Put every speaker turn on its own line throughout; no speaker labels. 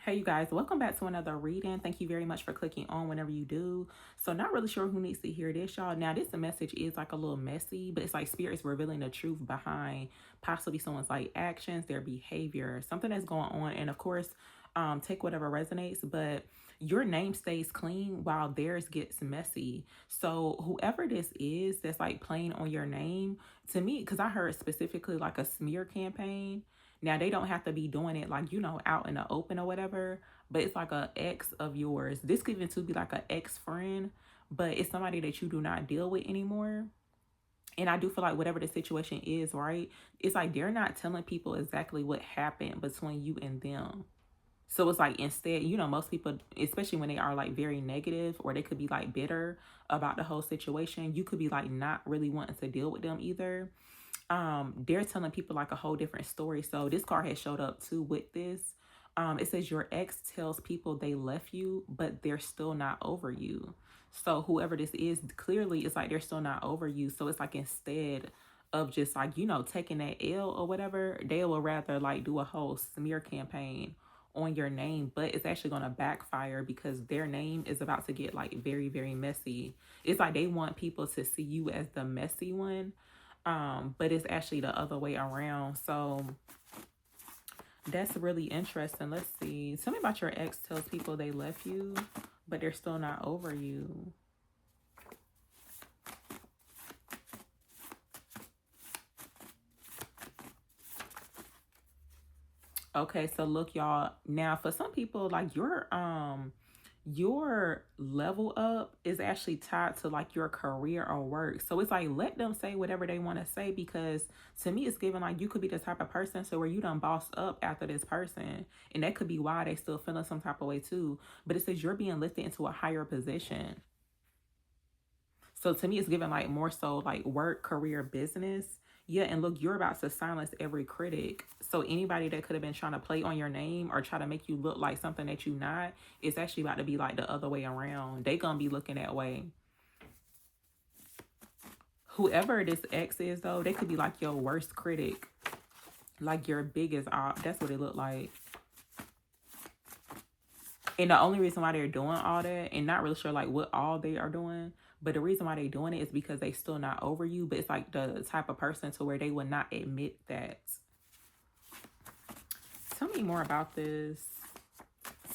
Hey, you guys, welcome back to another reading. Thank you very much for clicking on whenever you do. So, not really sure who needs to hear this, y'all. Now, this message is like a little messy, but it's like spirits revealing the truth behind possibly someone's like actions, their behavior, something that's going on. And of course, take whatever resonates, but your name stays clean while theirs gets messy. So, whoever this is that's like playing on your name, to me, because I heard specifically like a smear campaign. Now they don't have to be doing it like, out in the open or whatever, but it's like a ex of yours. This could even to be like an ex friend, but it's somebody that you do not deal with anymore. And I do feel like whatever the situation is, right? It's like they're not telling people exactly what happened between you and them. So it's like instead, most people, especially when they are like very negative or they could be like bitter about the whole situation, you could be like not really wanting to deal with them either. They're telling people like a whole different story. So this card has showed up too with this. It says your ex tells people they left you, but they're still not over you. So whoever this is, clearly it's like they're still not over you. So it's like instead of just like, taking that L or whatever, they will rather like do a whole smear campaign on your name, but it's actually going to backfire because their name is about to get like very, very messy. It's like they want people to see you as the messy one, but it's actually the other way around. So that's really interesting. Let's see. Tell me about your ex tells people they left you, but they're still not over you. Okay, so look, y'all. Now, for some people, like your level up is actually tied to like your career or work. So it's like let them say whatever they want to say, because to me it's given like you could be the type of person so where you done bossed up after this person, and that could be why they still feeling some type of way too. But it says you're being lifted into a higher position. So to me, it's given like more so like work, career, business. Yeah, and look, you're about to silence every critic. So anybody that could have been trying to play on your name or try to make you look like something that you're not, it's actually about to be like the other way around. They gonna be looking that way. Whoever this ex is though, they could be like your worst critic, like your biggest op. That's what it looked like. And the only reason why they're doing all that, and not really sure like what all they are doing, but the reason why they're doing it is because they still not over you. But it's like the type of person to where they would not admit that. Tell me more about this.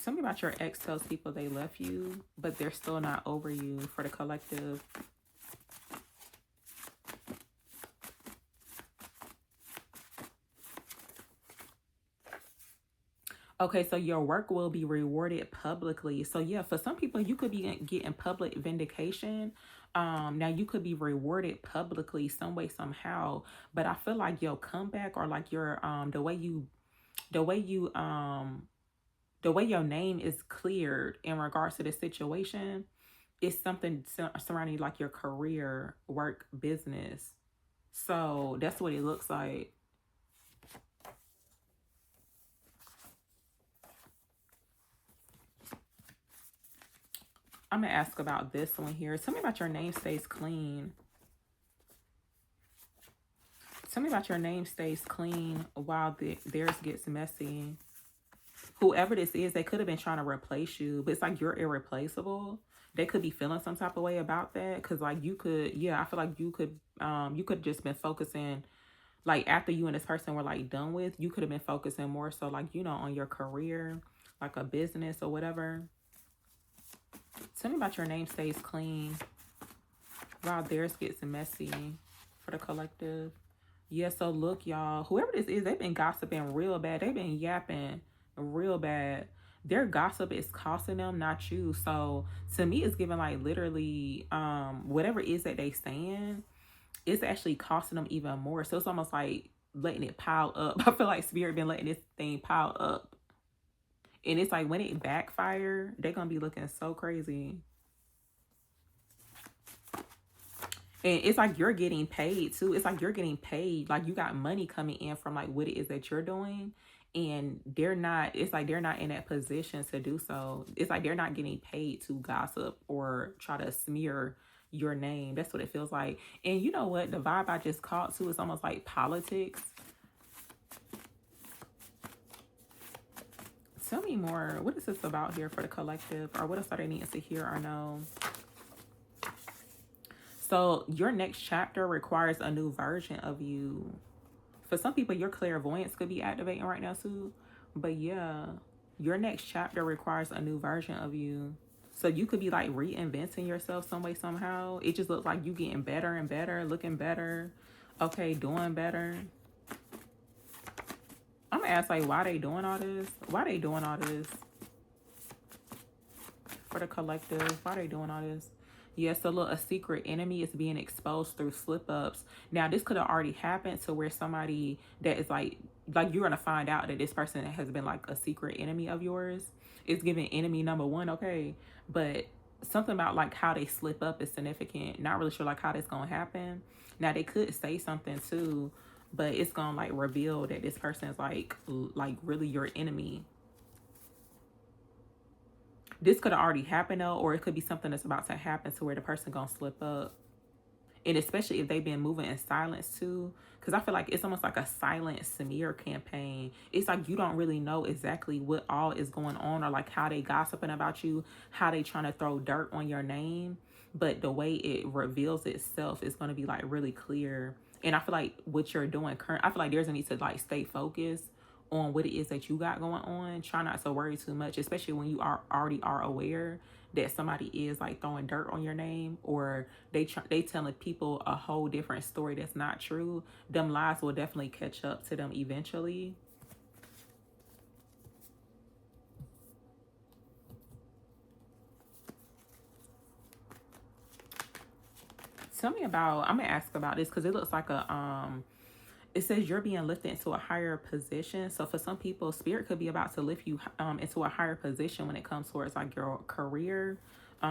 Tell me about your ex tells people they left you, but they're still not over you for the collective. Okay, so your work will be rewarded publicly. So yeah, for some people, you could be getting public vindication. Now you could be rewarded publicly some way, somehow. But I feel like your comeback or like your the way you the way your name is cleared in regards to the situation is something surrounding like your career, work, business. So that's what it looks like. I'm gonna ask about this one here. Tell me about your name stays clean. Tell me about your name stays clean while theirs gets messy. Whoever this is, they could have been trying to replace you, but it's like you're irreplaceable. They could be feeling some type of way about that, because like you could, yeah, I feel like you could just been focusing, like after you and this person were like done with, you could have been focusing more so like on your career, like a business or whatever. Tell me about your name stays clean while theirs gets messy for the collective. Yeah, so look, y'all, whoever this is, they've been gossiping real bad. They've been yapping real bad. Their gossip is costing them, not you. So to me, it's giving like literally whatever it is that they saying, it's actually costing them even more. So it's almost like letting it pile up. I feel like spirit been letting this thing pile up. And it's like when it backfire, they're gonna be looking so crazy. And it's like you're getting paid too. It's like you're getting paid. Like you got money coming in from like what it is that you're doing. And they're not, it's like they're not in that position to do so. It's like they're not getting paid to gossip or try to smear your name. That's what it feels like. And you know what? The vibe I just caught too is almost like politics. Tell me more. What is this about here for the collective? Or what else are they needing to hear or know? So your next chapter requires a new version of you. For some people, your clairvoyance could be activating right now too. But yeah, your next chapter requires a new version of you. So you could be like reinventing yourself some way, somehow. It just looks like you getting better and better, looking better. Okay, doing better. I'm gonna ask like why they doing all this? Why they doing all this? For the collective, why they doing all this? Yes, so look, a secret enemy is being exposed through slip ups. Now, this could have already happened to where somebody that is like you're gonna find out that this person has been like a secret enemy of yours. It's giving enemy number one, okay, but something about like how they slip up is significant. Not really sure like how that's gonna happen. Now they could say something too, but it's gonna like reveal that this person is like really your enemy. This could have already happened though, or it could be something that's about to happen to where the person gonna slip up. And especially if they've been moving in silence too, because I feel like it's almost like a silent smear campaign. It's like you don't really know exactly what all is going on, or like how they gossiping about you, how they trying to throw dirt on your name. But the way it reveals itself is going to be like really clear. And I feel like what you're doing I feel like there's a need to like stay focused on what it is that you got going on. Try not to worry too much, especially when you already are aware that somebody is like throwing dirt on your name, or they telling people a whole different story that's not true. Them lies will definitely catch up to them eventually. Tell me about, I'm gonna ask about this because it looks like it says you're being lifted into a higher position. So for some people, spirit could be about to lift you into a higher position when it comes towards like your career.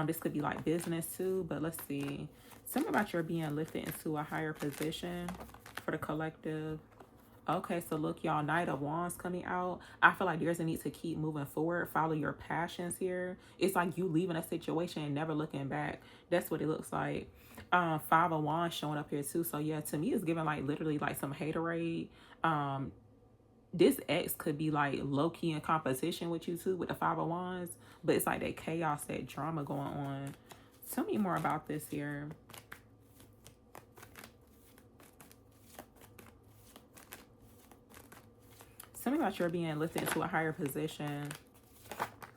This could be like business too, but let's see. Tell me about your being lifted into a higher position for the collective. Okay, so look, y'all, Knight of Wands coming out. I feel like there's a need to keep moving forward, follow your passions here. It's like you leaving a situation and never looking back. That's what it looks like. Five of Wands showing up here too. So yeah, to me, it's giving like literally like some haterade. This ex could be like low-key in competition with you too with the Five of Wands, but it's like that chaos, that drama going on. Tell me more about this here. Tell me about your being lifted into a higher position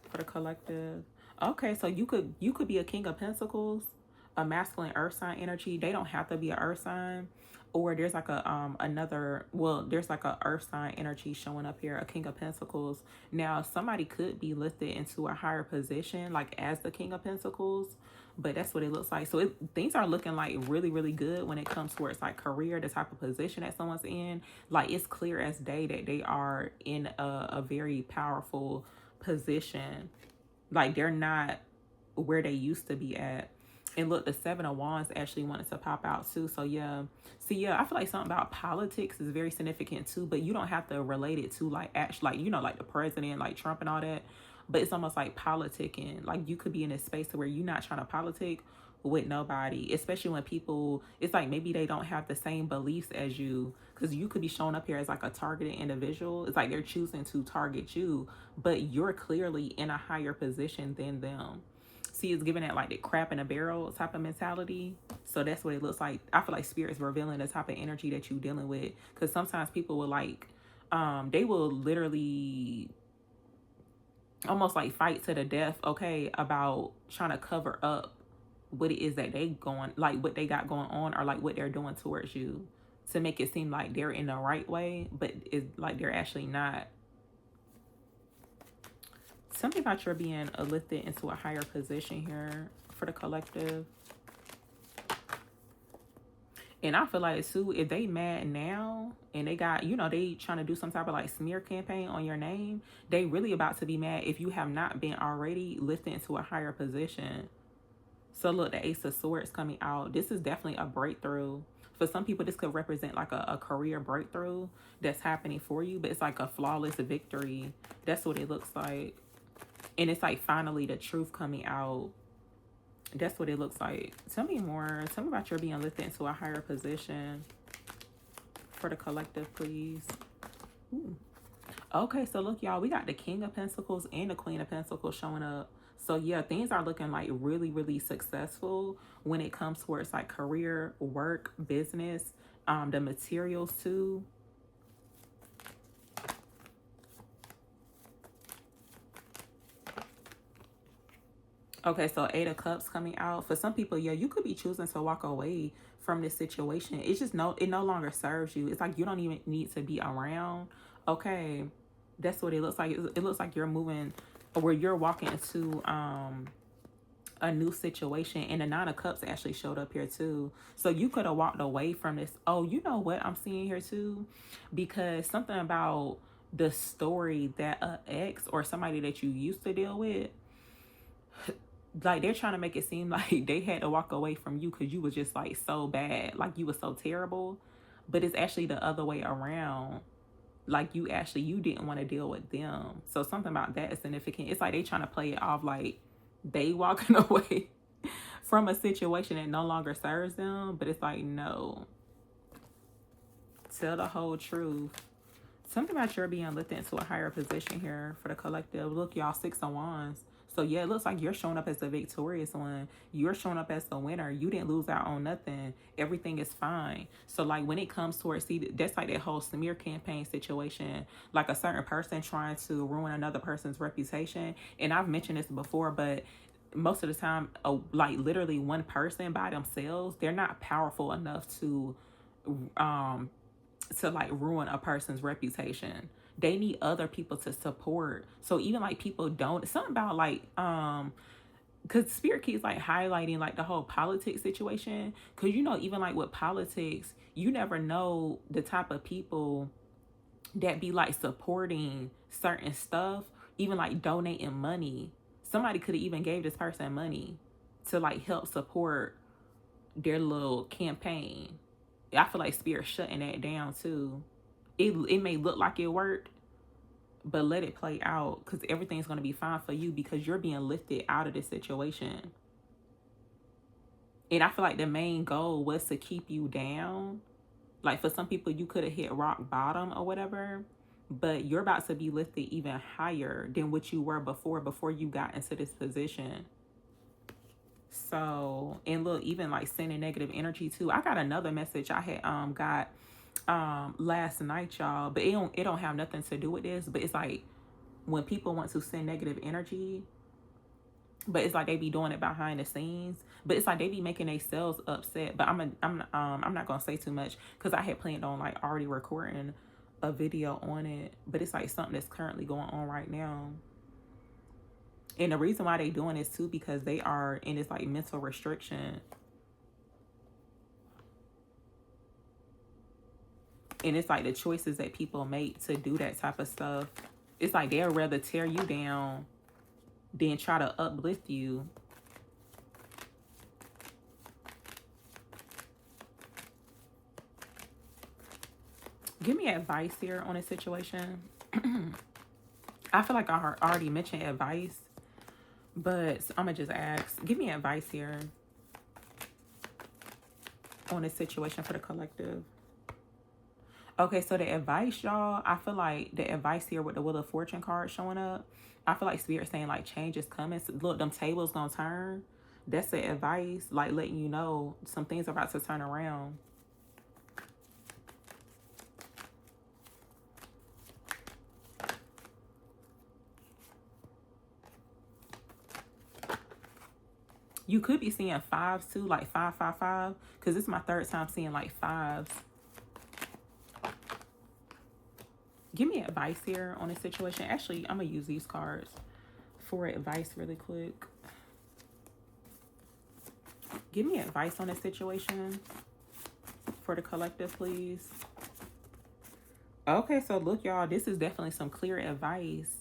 for the collective. Okay, so you could be a King of Pentacles, a masculine earth sign energy. They don't have to be an earth sign. Or there's like a there's like a earth sign energy showing up here, a King of Pentacles. Now somebody could be lifted into a higher position like as the King of Pentacles, but that's what it looks like. So things are looking like really, really good when it comes towards like career, the type of position that someone's in. Like it's clear as day that they are in a very powerful position. Like they're not where they used to be at. And look, the Seven of Wands actually wanted to pop out too. So yeah. See, yeah, I feel like something about politics is very significant too, but you don't have to relate it to like actually like, you know, like the president, like Trump and all that. But it's almost like politicking. Like you could be in a space where you're not trying to politic with nobody, especially when people, it's like maybe they don't have the same beliefs as you, because you could be showing up here as like a targeted individual. It's like they're choosing to target you, but you're clearly in a higher position than them. See, it's giving that like the crap in a barrel type of mentality. So that's what it looks like. I feel like spirit's revealing the type of energy that you're dealing with, because sometimes people will like they will literally almost like fight to the death, okay, about trying to cover up what it is that they going, like what they got going on, or like what they're doing towards you, to make it seem like they're in the right way, but it's like they're actually not. Something about your being lifted into a higher position here for the collective. And I feel like too, if they mad now and they got, you know, they trying to do some type of like smear campaign on your name, they really about to be mad if you have not been already lifted into a higher position. So look, the Ace of Swords coming out. This is definitely a breakthrough. For some people, this could represent like a career breakthrough that's happening for you, but it's like a flawless victory. That's what it looks like. And it's like finally the truth coming out. That's what it looks like. Tell me more. Tell me about your being lifted into a higher position for the collective, please. Ooh. Okay, so look, y'all, we got the King of Pentacles and the Queen of Pentacles showing up. So yeah, things are looking like really, really successful when it comes towards like career, work, business, the materials too. Okay, so Eight of Cups coming out. For some people, yeah, you could be choosing to walk away from this situation. It's just it no longer serves you. It's like you don't even need to be around. Okay, that's what it looks like. It looks like you're moving, where you're walking into a new situation, and the Nine of Cups actually showed up here too. So you could have walked away from this. Oh, you know what I'm seeing here too, because something about the story that a ex or somebody that you used to deal with, like they're trying to make it seem like they had to walk away from you because you was just like so bad, like you was so terrible. But it's actually the other way around. Like you didn't want to deal with them. So something about that is significant. It's like they trying to play it off like they walking away from a situation that no longer serves them. But it's like, no, tell the whole truth. Something about you're being lifted into a higher position here for the collective. Look, y'all, Six of Wands. So yeah, it looks like you're showing up as the victorious one. You're showing up as the winner. You didn't lose out on nothing. Everything is fine. So like when it comes towards, see, that's like that whole smear campaign situation. Like a certain person trying to ruin another person's reputation. And I've mentioned this before, but most of the time, like literally one person by themselves, they're not powerful enough to like ruin a person's reputation. They need other people to support. So even like people don't, something about like because spirit keeps like highlighting like the whole politics situation, because you know, even like with politics, you never know the type of people that be like supporting certain stuff, even like donating money. Somebody could have even gave this person money to like help support their little campaign. I feel like spirit shutting that down too. It may look like it worked, but let it play out, because everything's going to be fine for you because you're being lifted out of this situation. And I feel like the main goal was to keep you down. Like for some people, you could have hit rock bottom or whatever, but you're about to be lifted even higher than what you were before you got into this position. So, and look, even like sending negative energy too. I got another message I had got last night, y'all, but it don't have nothing to do with this. But it's like when people want to send negative energy, but it's like they be doing it behind the scenes. But it's like they be making themselves upset. But I'm not gonna say too much because I had planned on like already recording a video on it. But it's like something that's currently going on right now. And the reason why they doing this too, because they are in this like mental restriction. And it's like the choices that people make to do that type of stuff. It's like they'll rather tear you down than try to uplift you. Give me advice here on this situation. I feel like I already mentioned advice, but I'm going to just ask. Give me advice here on this situation for the collective. Okay, so the advice, y'all, I feel like the advice here with the Wheel of Fortune card showing up, I feel like Spirit saying like change is coming. So look, them tables gonna turn. That's the advice, like letting you know some things are about to turn around. You could be seeing fives too, like 555, because this is my third time seeing like fives. Give me advice here on this situation. Actually, I'm going to use these cards for advice really quick. Give me advice on this situation for the collective, please. Okay, so look, y'all, this is definitely some clear advice.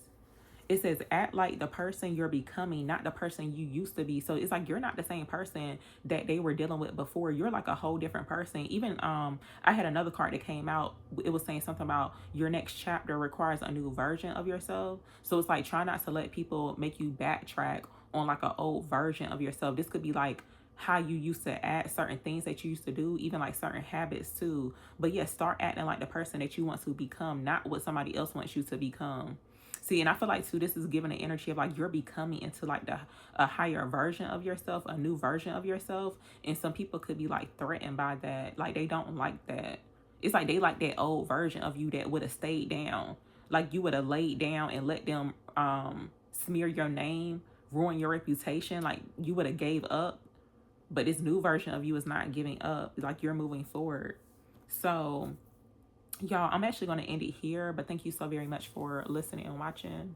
It says act like the person you're becoming, not the person you used to be. So it's like you're not the same person that they were dealing with before. You're like a whole different person. Even I had another card that came out. It was saying something about your next chapter requires a new version of yourself. So it's like try not to let people make you backtrack on like an old version of yourself. This could be like how you used to act, certain things that you used to do, even like certain habits too. But yeah, start acting like the person that you want to become, not what somebody else wants you to become. See, and I feel like too, this is giving the energy of like you're becoming into like a higher version of yourself, a new version of yourself. And some people could be like threatened by that. Like they don't like that. It's like they like that old version of you that would have stayed down. Like you would have laid down and let them smear your name, ruin your reputation. Like you would have gave up. But this new version of you is not giving up. Like you're moving forward. So y'all, I'm actually going to end it here, but thank you so very much for listening and watching.